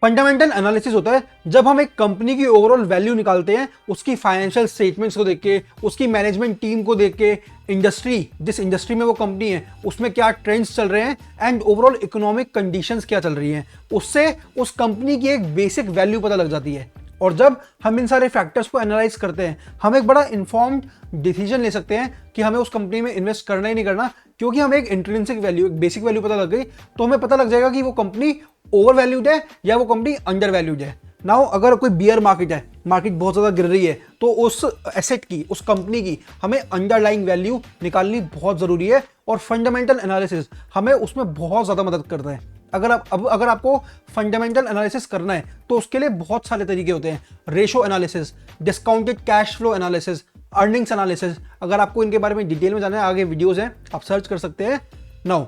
Fundamental analysis होता है जब हम एक कंपनी की ओवरऑल वैल्यू निकालते हैं, उसकी फाइनेंशियल स्टेटमेंट्स को देख के, उसकी मैनेजमेंट टीम को देख के, इंडस्ट्री, जिस इंडस्ट्री में वो कंपनी है उसमें क्या ट्रेंड्स चल रहे हैं एंड ओवरऑल इकोनॉमिक कंडीशंस क्या चल रही हैं, उससे उस कंपनी की एक बेसिक वैल्यू पता लग जाती है। और जब हम इन सारे फैक्टर्स को एनालाइज करते हैं, हम एक बड़ा इन्फॉर्म्ड डिसीजन ले सकते हैं कि हमें उस कंपनी में इन्वेस्ट करना ही नहीं करना, क्योंकि हमें एक इंट्रिंसिक वैल्यू, एक बेसिक वैल्यू पता लग गई, तो हमें पता लग जाएगा कि वो कंपनी ओवर वैल्यूड है या वो कंपनी अंडर वैल्यूड है। नाउ अगर कोई बियर मार्केट है, मार्केट बहुत ज़्यादा गिर रही है, तो उस एसेट की, उस कंपनी की हमें अंडरलाइंग वैल्यू निकालनी बहुत ज़रूरी है, और फंडामेंटल एनालिसिस हमें उसमें बहुत ज़्यादा मदद करता है। अगर आपको फंडामेंटल एनालिसिस करना है तो उसके लिए बहुत सारे तरीके होते हैं। Ratio analysis, discounted cash flow analysis, earnings analysis. अगर आपको इनके बारे में डिटेल में जानना है, आगे वीडियोस हैं, आप सर्च कर सकते हैं। नाउ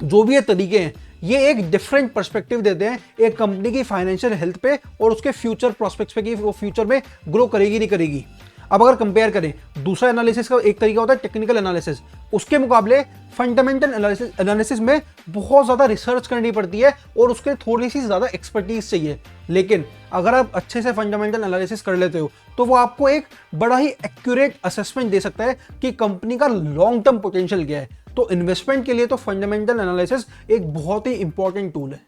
जो भी ये तरीके हैं, ये एक डिफरेंट पर्सपेक्टिव देते हैं एक कंपनी की फाइनेंशियल हेल्थ पे और उसके फ्यूचर प्रोस्पेक्ट्स पे कि वो फ्यूचर में ग्रो करेगी नहीं करेगी। अब अगर कंपेयर करें, दूसरा एनालिसिस का एक तरीका होता है टेक्निकल एनालिसिस, उसके मुकाबले फंडामेंटल एनालिसिस में बहुत ज़्यादा रिसर्च करनी पड़ती है और उसके थोड़ी सी ज़्यादा एक्सपर्टीज चाहिए। लेकिन अगर आप अच्छे से फंडामेंटल एनालिसिस कर लेते हो तो वो आपको एक बड़ा ही एक्यूरेट असेसमेंट दे सकता है कि कंपनी का लॉन्ग टर्म पोटेंशियल क्या है। तो इन्वेस्टमेंट के लिए तो फंडामेंटल एनालिसिस एक बहुत ही इंपॉर्टेंट टूल है।